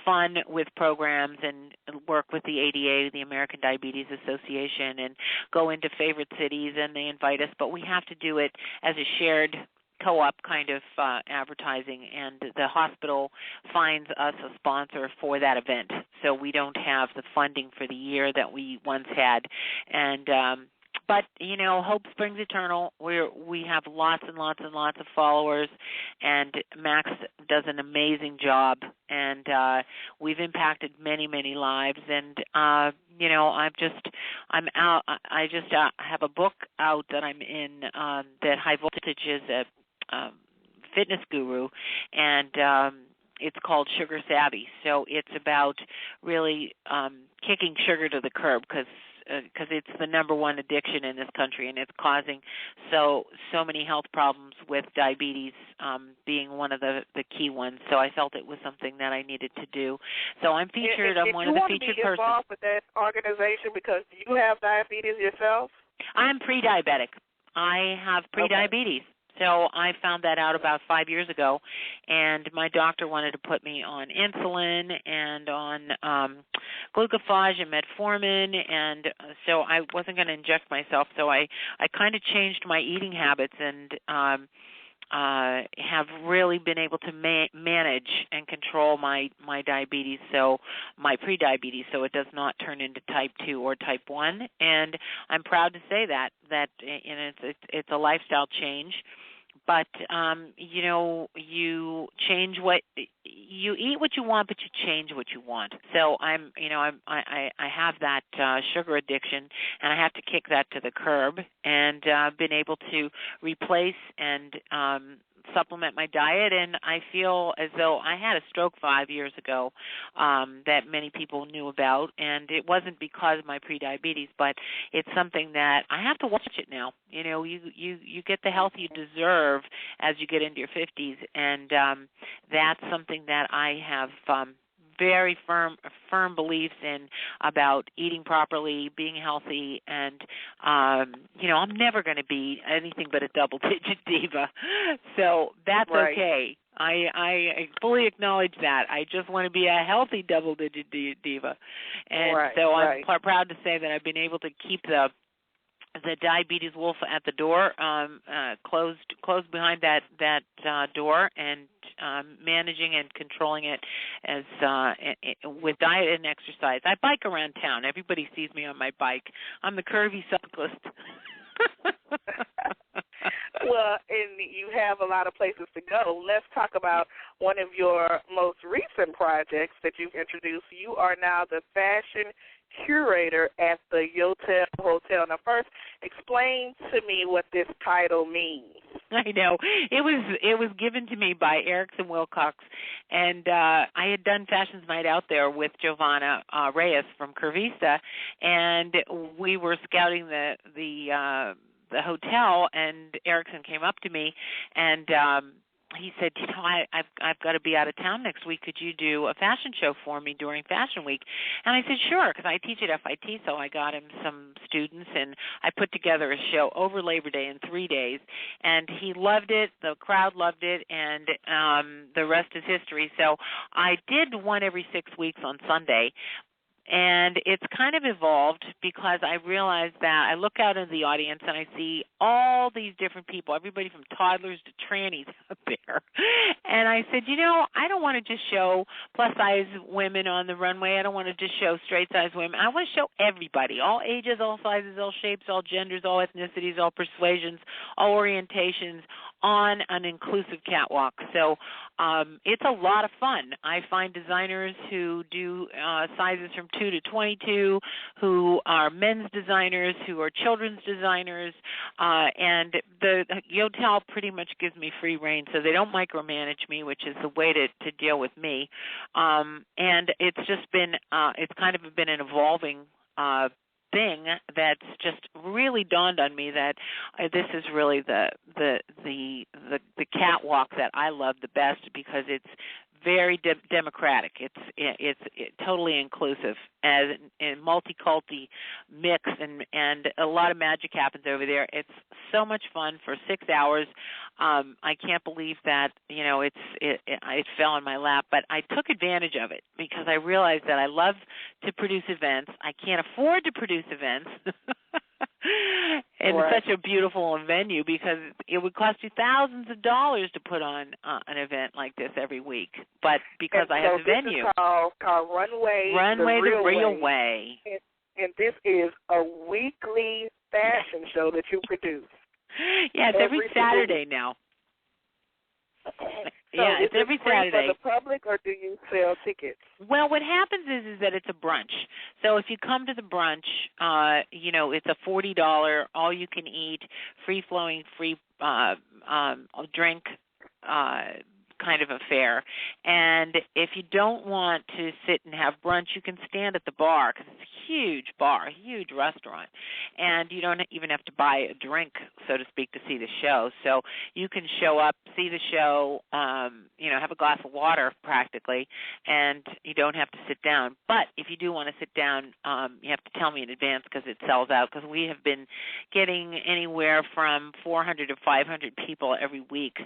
fun with programs and work with the ADA, the American Diabetes Association, and go into favorite cities, and they invite us, but we have to do it as a shared co-op kind of advertising, and the hospital finds us a sponsor for that event. So we don't have the funding for the year that we once had. And but, you know, hope springs eternal. We have lots and lots and lots of followers, and Max does an amazing job, and we've impacted many, many lives. And, you know, I just have a book out that I'm in that High Voltage is a fitness guru, and it's called Sugar Savvy. So it's about really kicking sugar to the curb, because it's the number one addiction in this country, and it's causing so many health problems, with diabetes being one of the key ones. So I felt it was something that I needed to do. So I'm featured. I'm one of the featured persons. You want to be involved with that organization because you have diabetes yourself? I'm pre-diabetic. I have pre-diabetes. Okay. So I found that out about 5 years ago, and my doctor wanted to put me on insulin and on glucophage and metformin, and so I wasn't going to inject myself. So I kind of changed my eating habits, and have really been able to manage and control my diabetes, so my pre-diabetes, so it does not turn into type 2 or type 1. And I'm proud to say that and it's a lifestyle change. But you know, you change you eat what you want, but you change what you want. So I have that sugar addiction, and I have to kick that to the curb, and been able to replace and supplement my diet, and I feel as though I had a stroke 5 years ago that many people knew about, and it wasn't because of my prediabetes, but it's something that I have to watch it now. You know, you get the health you deserve as you get into your 50s, and that's something that I have very firm beliefs in, about eating properly, being healthy, and you know, I'm never going to be anything but a double-digit diva, so that's right. Okay. I fully acknowledge that. I just want to be a healthy double-digit diva, and right, so I'm proud to say that I've been able to keep the diabetes wolf at the door, closed behind that door, and managing and controlling it as with diet and exercise. I bike around town. Everybody sees me on my bike. I'm the curvy cyclist. Well, and you have a lot of places to go. Let's talk about one of your most recent projects that you've introduced. You are now the Fashion Curator at the Yotel Hotel. Now, first, explain to me what this title means. I know. It was given to me by Erickson Wilcox, and I had done Fashions Night out there with Giovanna Reyes from Curvista, and we were scouting the hotel, and Erickson came up to me, and he said, you know, I've got to be out of town next week. Could you do a fashion show for me during Fashion Week? And I said, sure, because I teach at FIT, so I got him some students, and I put together a show over Labor Day in 3 days, and he loved it. The crowd loved it, and the rest is history. So I did one every 6 weeks on Sunday. And it's kind of evolved because I realized that I look out into the audience and I see all these different people, everybody from toddlers to trannies out there. And I said, you know, I don't want to just show plus-size women on the runway. I don't want to just show straight-size women. I want to show everybody, all ages, all sizes, all shapes, all genders, all ethnicities, all persuasions, all orientations, on an inclusive catwalk. So it's a lot of fun. I find designers who do sizes from 2 to 22, who are men's designers, who are children's designers, and the Yotel pretty much gives me free reign, so they don't micromanage me, which is the way to deal with me. And it's just been, it's kind of been an evolving thing that's just really dawned on me that this is really the catwalk that I love the best, because it's very democratic. It's totally inclusive, as in multi-culti mix, and a lot of magic happens over there. It's so much fun for 6 hours. I can't believe that, you know, it fell in my lap, but I took advantage of it because I realized that I love to produce events. I can't afford to produce events. And it's such a beautiful venue because it would cost you thousands of dollars to put on an event like this every week. But because I have the venue. This is called Runway the Real Way. And this is a weekly fashion show that you produce. Yeah, it's every Saturday now. Yeah, it's every Saturday. For the public, or do you sell tickets? Well, what happens is that it's a brunch. So if you come to the brunch, it's a $40 all-you-can-eat, free-flowing, free drink kind of affair. And if you don't want to sit and have brunch, you can stand at the bar because it's a huge bar, a huge restaurant. And you don't even have to buy a drink, so to speak, to see the show. So you can show up, see the show, have a glass of water practically, and you don't have to sit down. But if you do want to sit down, you have to tell me in advance because it sells out, because we have been getting anywhere from 400 to 500 people every week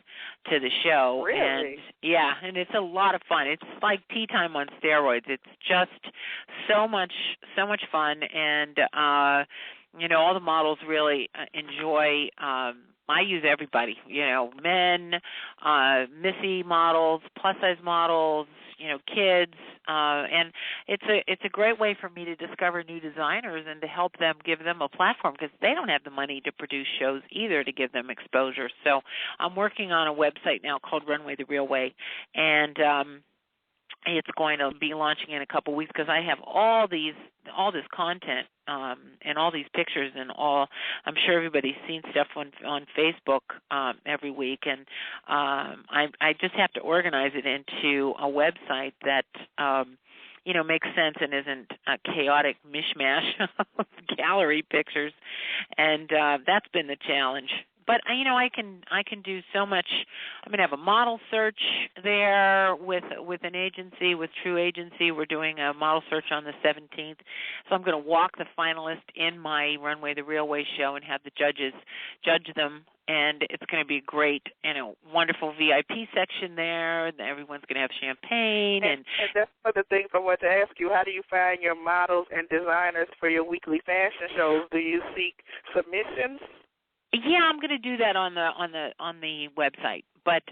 to the show. Really? And it's a lot of fun. It's like tea time on steroids. It's just so much fun, and all the models really enjoy. I use everybody, men, Missy models, plus size models, kids, and it's a great way for me to discover new designers and to help them, give them a platform, because they don't have the money to produce shows either to give them exposure. So I'm working on a website now called Runway the Real Way, and it's going to be launching in a couple weeks because I have all this content and all these pictures and all. I'm sure everybody's seen stuff on Facebook every week, and I just have to organize it into a website that makes sense and isn't a chaotic mishmash of gallery pictures, and that's been the challenge. But I can do so much. I'm going to have a model search there with an agency, with True Agency. We're doing a model search on the 17th. So I'm going to walk the finalists in my Runway the Real Way show and have the judges judge them. And it's going to be a great, wonderful VIP section there. Everyone's going to have champagne. And that's one of the things I want to ask you. How do you find your models and designers for your weekly fashion shows? Do you seek submissions? Yeah, I'm going to do that on the website, but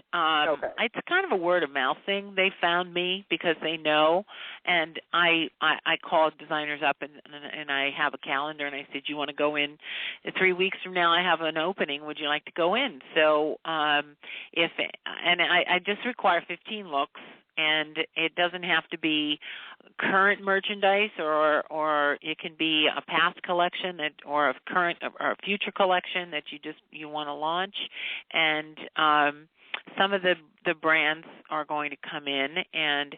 It's kind of a word of mouth thing. They found me because they know, and I called designers up and I have a calendar, and I said, you want to go in 3 weeks from now? I have an opening. Would you like to go in? So I just require 15 looks. And it doesn't have to be current merchandise, or it can be a past collection or a current or a future collection that you want to launch. And some of the brands are going to come in and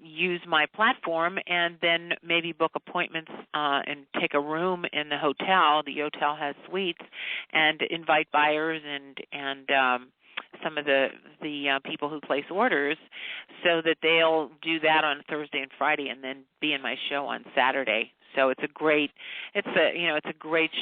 use my platform, and then maybe book appointments and take a room in the hotel. The Yotel has suites, and invite buyers and some of the people who place orders, so that they'll do that on Thursday and Friday, and then be in my show on Saturday. So it's a great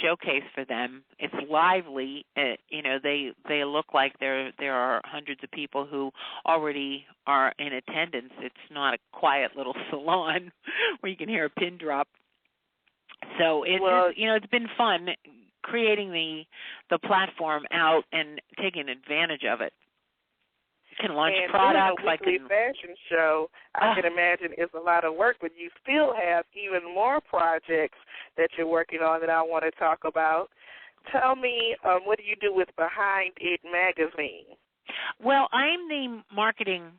showcase for them. It's lively. They look like there are hundreds of people who already are in attendance. It's not a quiet little salon where you can hear a pin drop. So it's been fun creating the platform out and taking advantage of it. You can launch products. And doing a weekly fashion show, I can imagine, is a lot of work, but you still have even more projects that you're working on that I want to talk about. Tell me, what do you do with Behind It magazine? Well, I'm the marketing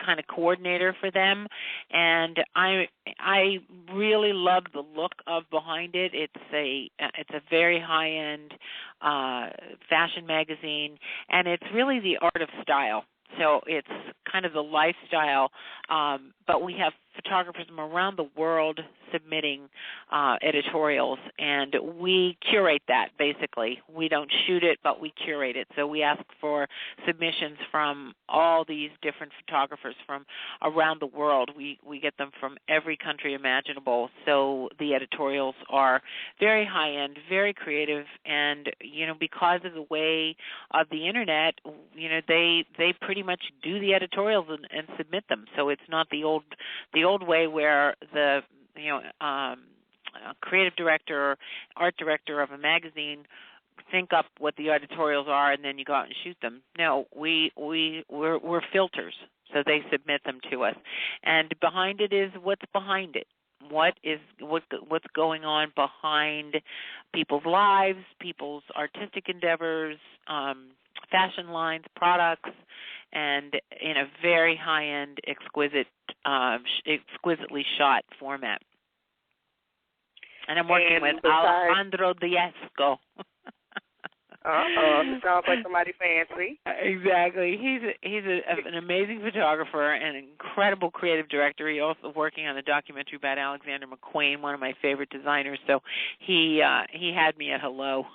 kind of coordinator for them, and I really love the look of Behind It. It's a very high-end fashion magazine, and it's really the art of style. So it's kind of the lifestyle, but we have photographers from around the world submitting editorials, and we curate that, basically. We don't shoot it, but we curate it. So we ask for submissions from all these different photographers from around the world. We get them from every country imaginable. So the editorials are very high-end, very creative, and, because of the way of the Internet, they pretty much do the editorials and submit them. So it's not the old way where creative director or art director of a magazine think up what the editorials are and then you go out and shoot them. No, we're filters, so they submit them to us, and behind it is what's behind it. What's going on behind people's lives, people's artistic endeavors, fashion lines, products, and in a very high-end, exquisitely shot format. And I'm working with Alejandro Diasco. Sounds like somebody fancy. Exactly. He's an amazing photographer and an incredible creative director. He's also working on a documentary about Alexander McQueen, one of my favorite designers. So he had me at hello.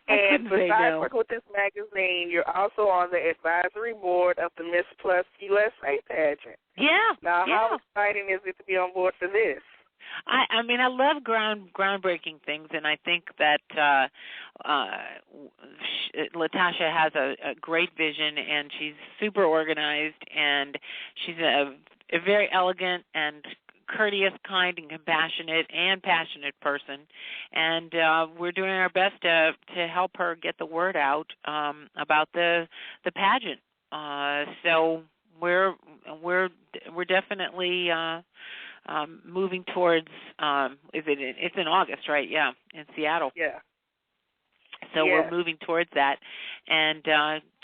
And besides working with this magazine, you're also on the advisory board of the Miss Plus USA pageant. Yeah. Now, how exciting is it to be on board for this? I mean, I love groundbreaking things, and I think that Latasha has a great vision, and she's super organized, and she's a very elegant and courteous, kind, and compassionate and passionate person, and we're doing our best to help her get the word out about the pageant. So we're definitely moving towards. It's in August, right? Yeah, in Seattle. Yeah. So we're moving towards that, and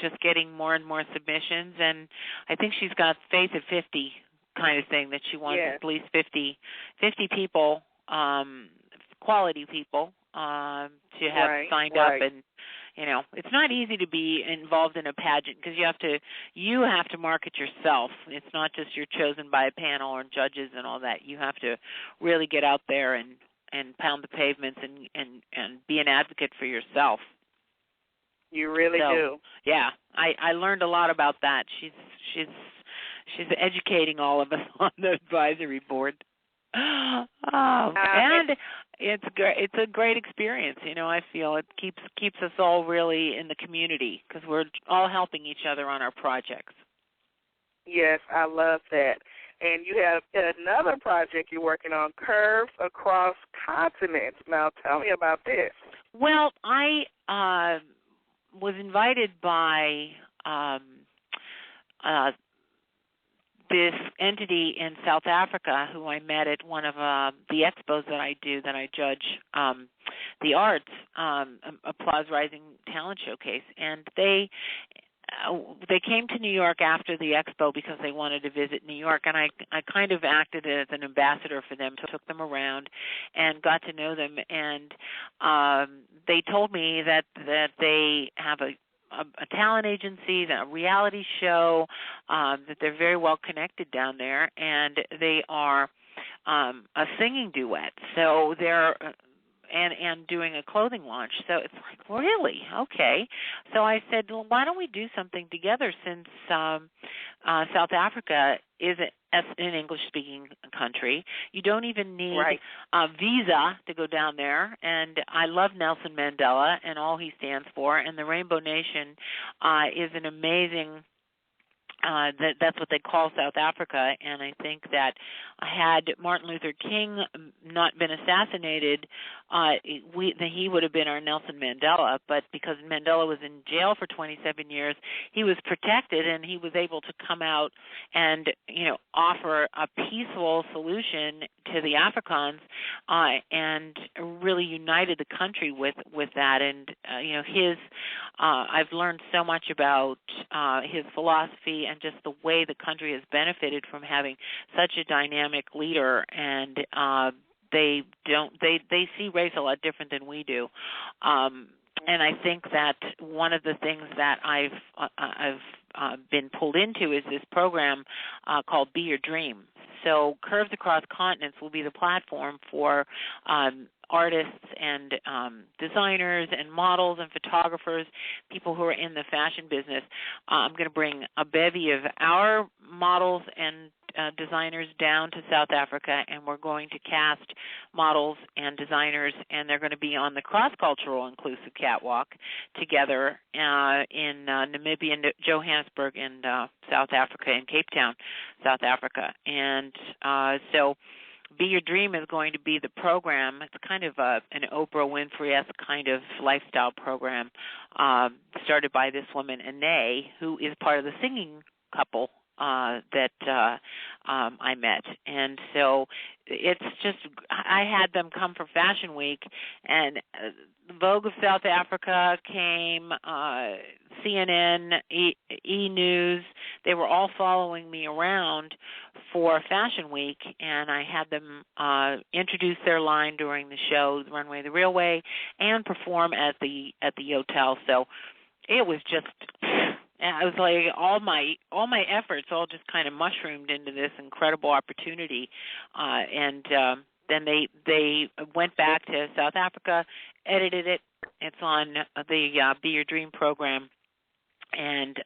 just getting more and more submissions. And I think she's got faith at 50 kind of thing, that she wants at least 50 people, quality people, to have signed up. And you know, it's not easy to be involved in a pageant because you have to market yourself. It's not just you're chosen by a panel or judges and all that. You have to really get out there and pound the pavements and be an advocate for yourself. You really do. Yeah, I learned a lot about that. She's educating all of us on the advisory board. And it's a great experience. You know, I feel it keeps us all really in the community because we're all helping each other on our projects. Yes, I love that. And you have another project you're working on, Curves Across Continents. Now, tell me about this. Well, I was invited by this entity in South Africa who I met at one of the expos that I do, that I judge the arts, Applause Rising Talent Showcase, and they came to New York after the expo because they wanted to visit New York, and I kind of acted as an ambassador for them, took them around and got to know them, and they told me that they have a talent agency, a reality show, that they're very well connected down there, and they are a singing duet. So they're and doing a clothing launch. So it's like, really? Okay. So I said, well, why don't we do something together, since South Africa is an English-speaking country. You don't even need a visa to go down there. And I love Nelson Mandela and all he stands for. And the Rainbow Nation is an amazing that's what they call South Africa, and I think that had Martin Luther King not been assassinated, he would have been our Nelson Mandela, but because Mandela was in jail for 27 years, he was protected, and he was able to come out and, offer a peaceful solution to the Afrikaans, and really united the country with that, and, I've learned so much about his philosophy and just the way the country has benefited from having such a dynamic leader, and they see race a lot different than we do. And I think that one of the things that I've been pulled into is this program called Be Your Dream. So Curves Across Continents will be the platform for artists and designers and models and photographers, people who are in the fashion business. I'm going to bring a bevy of our models and designers down to South Africa, and we're going to cast models and designers, and they're going to be on the cross-cultural inclusive catwalk together in Namibia, and Johannesburg, and South Africa, and Cape Town, South Africa. And so Be Your Dream is going to be the program. It's kind of an Oprah Winfrey-esque kind of lifestyle program started by this woman, Anae, who is part of the singing couple that I met. And so it's just, I had them come for Fashion Week, and Vogue of South Africa came, CNN, E! News, they were all following me around for Fashion Week, and I had them introduce their line during the show, Runway the Real Way, and perform at the Yotel. So it was just, I was like, all my efforts all just kind of mushroomed into this incredible opportunity, and then they went back to South Africa, edited it. It's on the Be Your Dream program, and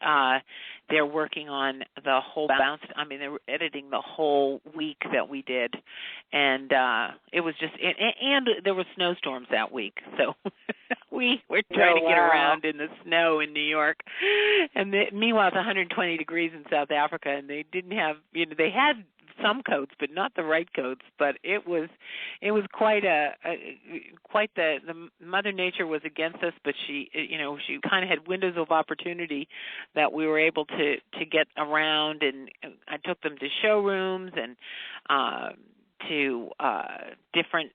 they're working on the whole bounce. I mean, they were editing the whole week that we did, and it was just. And there were snowstorms that week, so we were trying to get around in the snow in New York. And meanwhile, it's 120 degrees in South Africa, and they didn't have. They had some coats, but not the right coats. But it was quite the Mother Nature was against us, but she kind of had windows of opportunity that we were able to get around, and I took them to showrooms and to different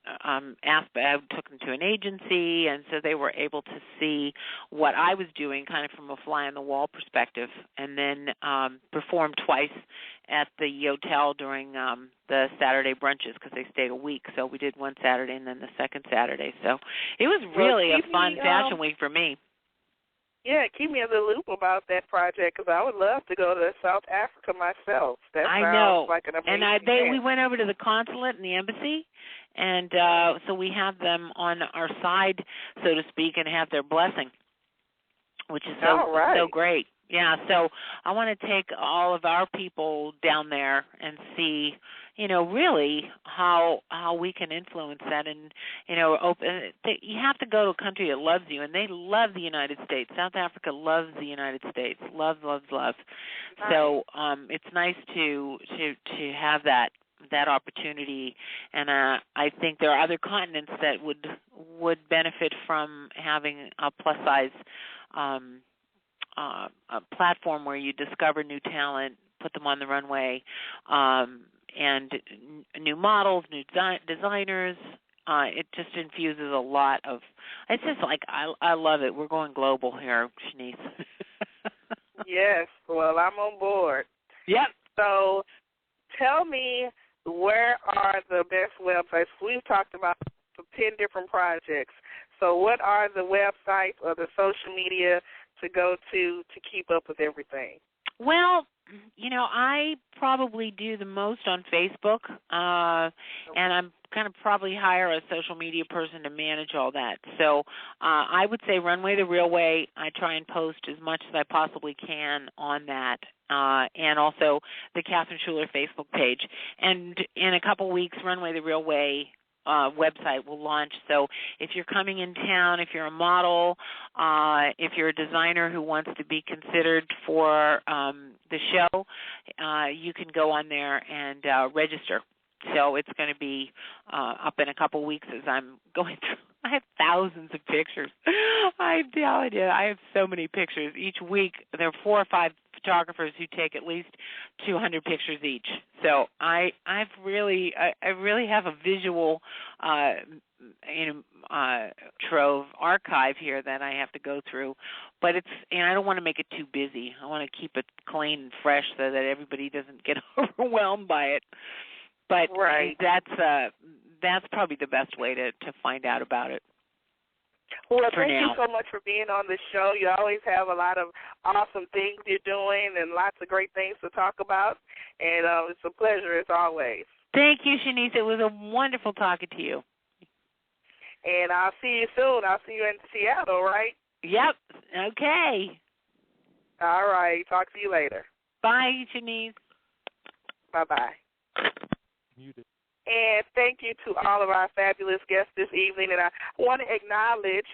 aspects. I took them to an agency, and so they were able to see what I was doing kind of from a fly-on-the-wall perspective, and then performed twice at the Yotel during the Saturday brunches because they stayed a week. So we did one Saturday and then the second Saturday. So it was really a fun fashion week for me. Yeah, keep me in the loop about that project because I would love to go to South Africa myself. That sounds like an amazing and we went over to the consulate and the embassy, and so we have them on our side, so to speak, and have their blessing, which is so great. Yeah, so I want to take all of our people down there and see, really how we can influence that, and you have to go to a country that loves you, and they love the United States. South Africa loves the United States, love. Nice. So it's nice to have that opportunity, and I think there are other continents that would benefit from having a plus size a platform where you discover new talent, put them on the runway, and new models, new designers. It just infuses a lot of. It's just like I love it. We're going global here, Chenese. Yes. Well, I'm on board. Yep. So, tell me, where are the best websites? We've talked about 10 different projects. So, what are the websites or the social media to go to keep up with everything? Well, I probably do the most on Facebook, and I'm going to probably hire a social media person to manage all that. So I would say Runway the Real Way. I try and post as much as I possibly can on that, and also the Catherine Schuller Facebook page. And in a couple weeks, Runway the Real Way website will launch. So if you're coming in town, if you're a model, if you're a designer who wants to be considered for the show, you can go on there and register. So it's going to be up in a couple weeks as I'm going through. I have thousands of pictures. I'm telling you, I have so many pictures. Each week there are 4 or 5 photographers who take at least 200 pictures each. So I really have a visual trove archive here that I have to go through. But I don't want to make it too busy. I want to keep it clean and fresh so that everybody doesn't get overwhelmed by it. But that's probably the best way to find out about it. Well, thank you so much for being on the show. You always have a lot of awesome things you're doing and lots of great things to talk about. And it's a pleasure as always. Thank you, Chenese. It was a wonderful talking to you. And I'll see you soon. I'll see you in Seattle, right? Yep. Okay. All right. Talk to you later. Bye, Chenese. Bye-bye. And thank you to all of our fabulous guests this evening. And I want to acknowledge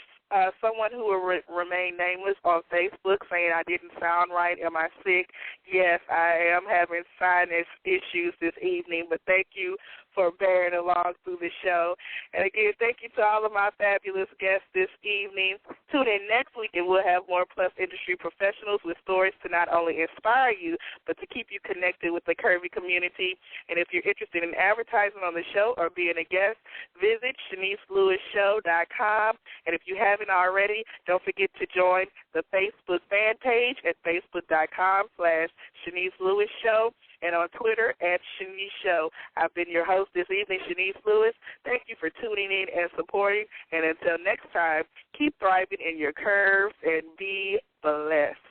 someone who will remain nameless on Facebook saying I didn't sound right. Am I sick? Yes, I am having sinus issues this evening, but thank you for bearing along through the show. And again, thank you to all of my fabulous guests this evening. Tune in next week and we'll have more Plus industry professionals with stories to not only inspire you, but to keep you connected with the curvy community. And if you're interested in advertising on the show or being a guest, visit CheneseLewisShow.com. And if you haven't already, don't forget to join the Facebook fan page at facebook.com/Chenese Lewis Show and on Twitter at Chenese Show. I've been your host this evening, Chenese Lewis. Thank you for tuning in and supporting. And until next time, keep thriving in your curves and be blessed.